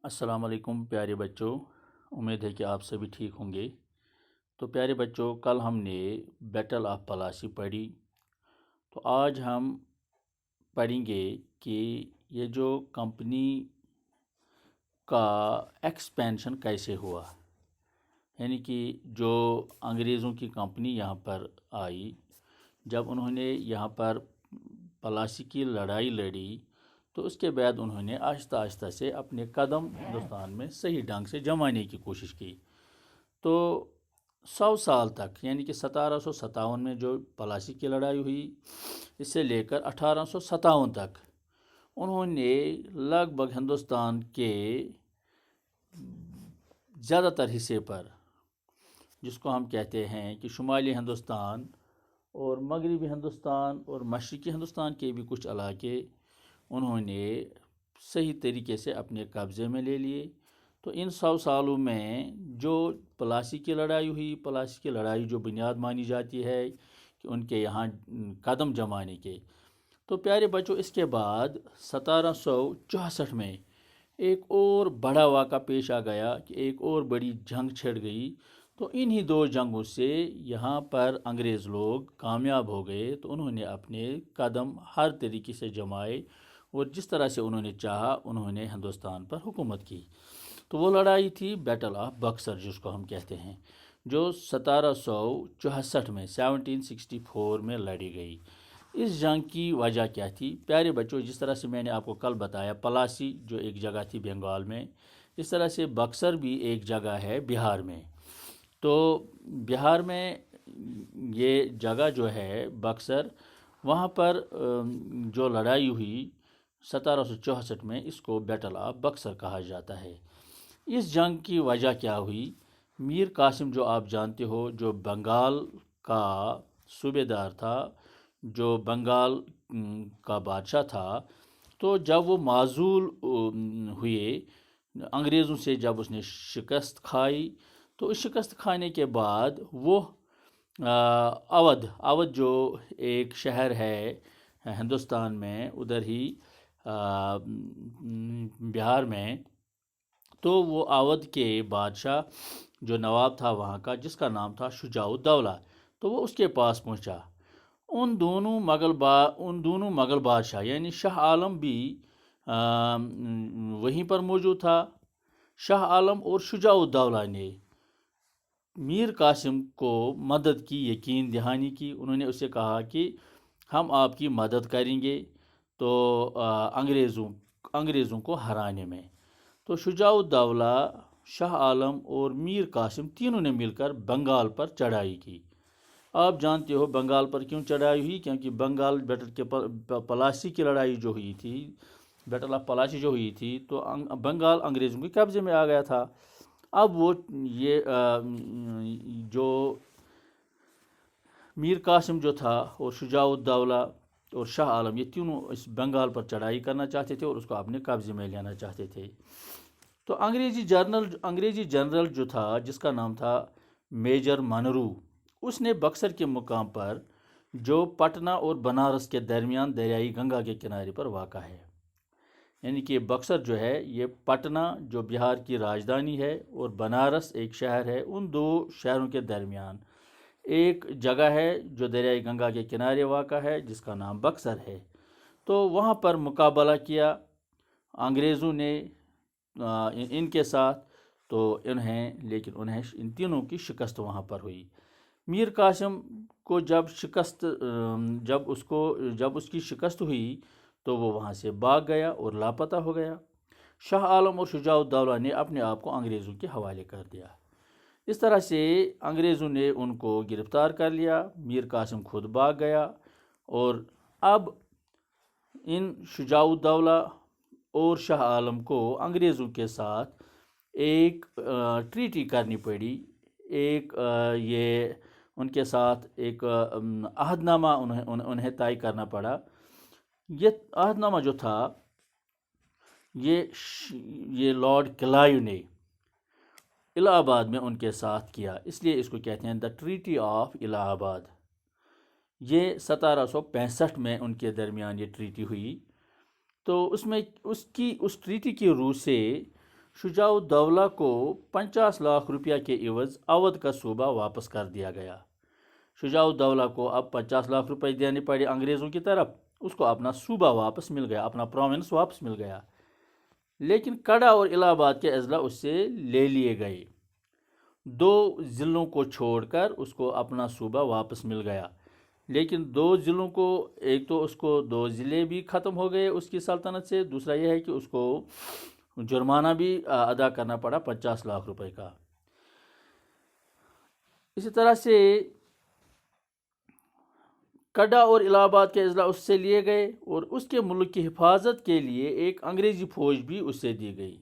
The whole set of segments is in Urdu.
السلام علیکم پیارے بچوں، امید ہے کہ آپ سبھی ٹھیک ہوں گے۔ تو پیارے بچوں، کل ہم نے بیٹل آف پلاسی پڑھی، تو آج ہم پڑھیں گے کہ یہ جو کمپنی کا ایکسپینشن کیسے ہوا، یعنی کہ جو انگریزوں کی کمپنی یہاں پر آئی، جب انہوں نے یہاں پر پلاسی کی لڑائی لڑی تو اس کے بعد انہوں نے آہستہ آہستہ سے اپنے قدم ہندوستان میں صحیح ڈھنگ سے جمانے کی کوشش کی۔ تو 100 سال تک، یعنی کہ 1757 میں جو پلاسی کی لڑائی ہوئی، اس سے لے کر 1857 تک انہوں نے لگ بھگ ہندوستان کے زیادہ تر حصے پر، جس کو ہم کہتے ہیں کہ شمالی ہندوستان اور مغربی ہندوستان اور مشرقی ہندوستان کے بھی کچھ علاقے انہوں نے صحیح طریقے سے اپنے قبضے میں لے لیے۔ تو ان 100 سالوں میں جو پلاسی کی لڑائی ہوئی، پلاسی کی لڑائی جو بنیاد مانی جاتی ہے کہ ان کے یہاں قدم جمانے کے، تو پیارے بچوں اس کے بعد 1764 میں ایک اور بڑا واقعہ پیش آ گیا کہ ایک اور بڑی جنگ چھڑ گئی۔ تو انہی دو جنگوں سے یہاں پر انگریز لوگ کامیاب ہو گئے، تو انہوں نے اپنے قدم ہر طریقے سے جمائے اور جس طرح سے انہوں نے چاہا انہوں نے ہندوستان پر حکومت کی۔ تو وہ لڑائی تھی بیٹل آف بکسر، جس کو ہم کہتے ہیں، جو 1764 میں 1764 میں لڑی گئی۔ اس جنگ کی وجہ کیا تھی؟ پیارے بچوں، جس طرح سے میں نے آپ کو کل بتایا، پلاسی جو ایک جگہ تھی بنگال میں، اس طرح سے بکسر بھی ایک جگہ ہے بہار میں۔ تو بہار میں یہ جگہ جو ہے بکسر، وہاں پر جو لڑائی ہوئی 1764 میں، اس کو بیٹل آف بکسر کہا جاتا ہے۔ اس جنگ کی وجہ کیا ہوئی؟ میر قاسم، جو آپ جانتے ہو، جو بنگال کا صوبے دار تھا، جو بنگال کا بادشاہ تھا، تو جب وہ معزول ہوئے انگریزوں سے، جب اس نے شکست کھائی، تو اس شکست کھانے کے بعد وہ اودھ جو ایک شہر ہے ہندوستان میں، ادھر ہی بہار میں، تو وہ اودھ کے بادشاہ جو نواب تھا وہاں کا، جس کا نام تھا شجاع الدولہ، تو وہ اس کے پاس پہنچا۔ ان دونوں مغل بادشاہ یعنی شاہ عالم بھی وہیں پر موجود تھا۔ شاہ عالم اور شجاع الدولہ نے میر قاسم کو مدد کی، یقین دہانی کی۔ انہوں نے اسے کہا کہ ہم آپ کی مدد کریں گے تو انگریزوں کو ہرانے میں۔ تو شجاع الدولہ، شاہ عالم اور میر قاسم تینوں نے مل کر بنگال پر چڑھائی کی۔ آپ جانتے ہو بنگال پر کیوں چڑھائی ہوئی؟ کیونکہ بنگال پلاسی کی لڑائی جو ہوئی تھی، بیٹل آف پلاسی جو ہوئی تھی، تو بنگال انگریزوں کے قبضے میں آ گیا تھا۔ اب وہ یہ جو میر قاسم جو تھا اور شجاع الدولہ اور شاہ عالم، یہ تینوں اس بنگال پر چڑھائی کرنا چاہتے تھے اور اس کو اپنے قبضے میں لینا چاہتے تھے۔ تو انگریزی جنرل جو تھا، جس کا نام تھا میجر منرو، اس نے بکسر کے مقام پر، جو پٹنہ اور بنارس کے درمیان دریائی گنگا کے کنارے پر واقع ہے، یعنی کہ بکسر جو ہے یہ پٹنہ جو بہار کی راجدھانی ہے اور بنارس ایک شہر ہے، ان دو شہروں کے درمیان ایک جگہ ہے جو دریائے گنگا کے کنارے واقع ہے، جس کا نام بکسر ہے۔ تو وہاں پر مقابلہ کیا انگریزوں نے ان کے ساتھ، تو لیکن انہیں ان تینوں کی شکست وہاں پر ہوئی۔ میر قاسم کو جب اس کی شکست ہوئی تو وہ وہاں سے بھاگ گیا اور لاپتہ ہو گیا۔ شاہ عالم اور شجاع الدولہ نے اپنے آپ کو انگریزوں کے حوالے کر دیا۔ اس طرح سے انگریزوں نے ان کو گرفتار کر لیا، میر قاسم خود بھاگ گیا، اور اب ان شجاع الدولہ اور شاہ عالم کو انگریزوں کے ساتھ ایک ٹریٹی کرنی پڑی، یہ ان کے ساتھ ایک عہد نامہ انہیں طے کرنا پڑا۔ یہ عہد نامہ جو تھا، یہ لارڈ کلائیو نے الہ آباد میں ان کے ساتھ کیا، اس لیے اس کو کہتے ہیں دا ٹریٹی آف الہ آباد۔ یہ 1765 میں ان کے درمیان یہ ٹریٹی ہوئی۔ تو اس ٹریٹی کی روح سے شجاع الدولہ کو 50 لاکھ روپیہ کے عوض اودھ کا صوبہ واپس کر دیا گیا۔ شجاع الدولہ کو اب 50 لاکھ روپے دینے پڑے انگریزوں کی طرف، اس کو اپنا صوبہ واپس مل گیا، اپنا پروونس واپس مل گیا، لیکن کڑا اور الہ آباد کے اضلاع اس سے لے لیے گئے۔ 2 ضلعوں کو چھوڑ کر اس کو اپنا صوبہ واپس مل گیا، لیکن 2 ضلعوں کو، ایک تو اس کو 2 ضلع بھی ختم ہو گئے اس کی سلطنت سے، دوسرا یہ ہے کہ اس کو جرمانہ بھی ادا کرنا پڑا 50 لاکھ روپے کا۔ اسی طرح سے کڈا اور الہ آباد کے اضلاع اس سے لیے گئے، اور اس کے ملک کی حفاظت کے لیے ایک انگریزی فوج بھی اس سے دی گئی۔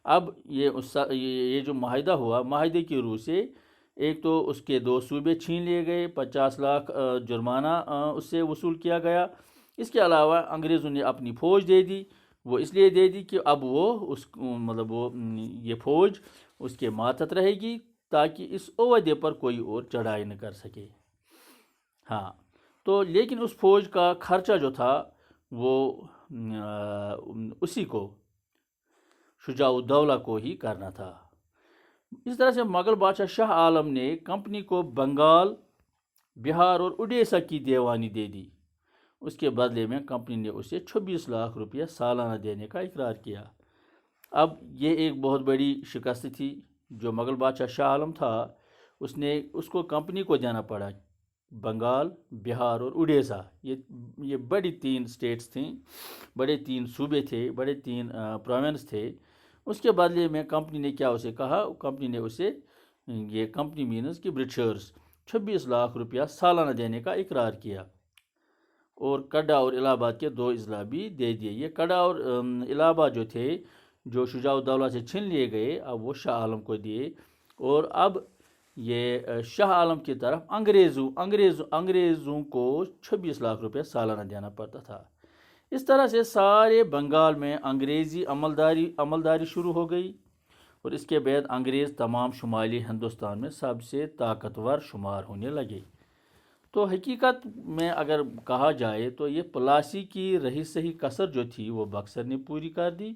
اب یہ جو معاہدہ ہوا، معاہدے کی روح سے ایک تو اس کے 2 صوبے چھین لیے گئے، 50 لاکھ جرمانہ اس سے وصول کیا گیا۔ اس کے علاوہ انگریزوں نے اپنی فوج دے دی، وہ اس لیے دے دی کہ اب وہ یہ فوج اس کے ماتحت رہے گی تاکہ اس عہدے پر کوئی اور چڑھائی نہ کر سکے۔ ہاں، تو لیکن اس فوج کا خرچہ جو تھا وہ اسی کو، شجاع الدولہ کو ہی کرنا تھا۔ اس طرح سے مغل بادشاہ شاہ عالم نے کمپنی کو بنگال، بہار اور اڈیشہ کی دیوانی دے دی۔ اس کے بدلے میں کمپنی نے اسے 26 لاکھ روپیہ سالانہ دینے کا اقرار کیا۔ اب یہ ایک بہت بڑی شکست تھی جو مغل بادشاہ شاہ عالم تھا، اس کو کمپنی کو دینا پڑا۔ بنگال، بہار اور اڈیشہ، یہ بڑی 3 اسٹیٹس تھیں، بڑے 3 صوبے تھے، بڑے 3 پروونس تھے۔ اس کے بدلے میں کمپنی نے کیا اسے کہا، کمپنی نے اسے، یہ کمپنی مینز کہ برٹشرز، 26 لاکھ روپیہ سالانہ دینے کا اقرار کیا، اور کڈا اور الہ آباد کے 2 اضلاع بھی دے دیے۔ یہ کڈا اور الہ آباد جو تھے، جو شجاع الدولہ سے چھین لیے گئے، اب وہ شاہ عالم کو دیے، اور اب یہ شاہ عالم کی طرف انگریزوں کو 26 لاکھ روپے سالانہ دینا پڑتا تھا۔ اس طرح سے سارے بنگال میں انگریزی عملداری شروع ہو گئی، اور اس کے بعد انگریز تمام شمالی ہندوستان میں سب سے طاقتور شمار ہونے لگے۔ تو حقیقت میں اگر کہا جائے تو یہ پلاسی کی رہی سہی کسر جو تھی وہ بکسر نے پوری کر دی،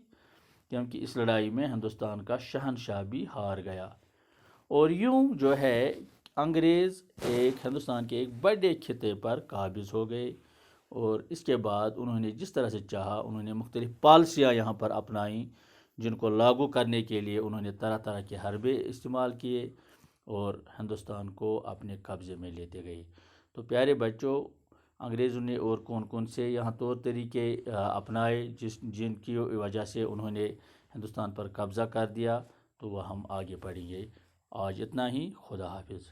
کیونکہ اس لڑائی میں ہندوستان کا شہنشاہ بھی ہار گیا، اور یوں جو ہے انگریز ہندوستان کے ایک بڑے خطے پر قابض ہو گئے، اور اس کے بعد انہوں نے جس طرح سے چاہا انہوں نے مختلف پالیسیاں یہاں پر اپنائیں، جن کو لاگو کرنے کے لیے انہوں نے طرح طرح کے حربے استعمال کیے اور ہندوستان کو اپنے قبضے میں لیتے گئے۔ تو پیارے بچوں، انگریزوں نے اور کون کون سے یہاں طور طریقے اپنائے جن کی وجہ سے انہوں نے ہندوستان پر قبضہ کر دیا، تو وہ ہم آگے پڑھیں گے۔ آج اتنا ہی، خدا حافظ۔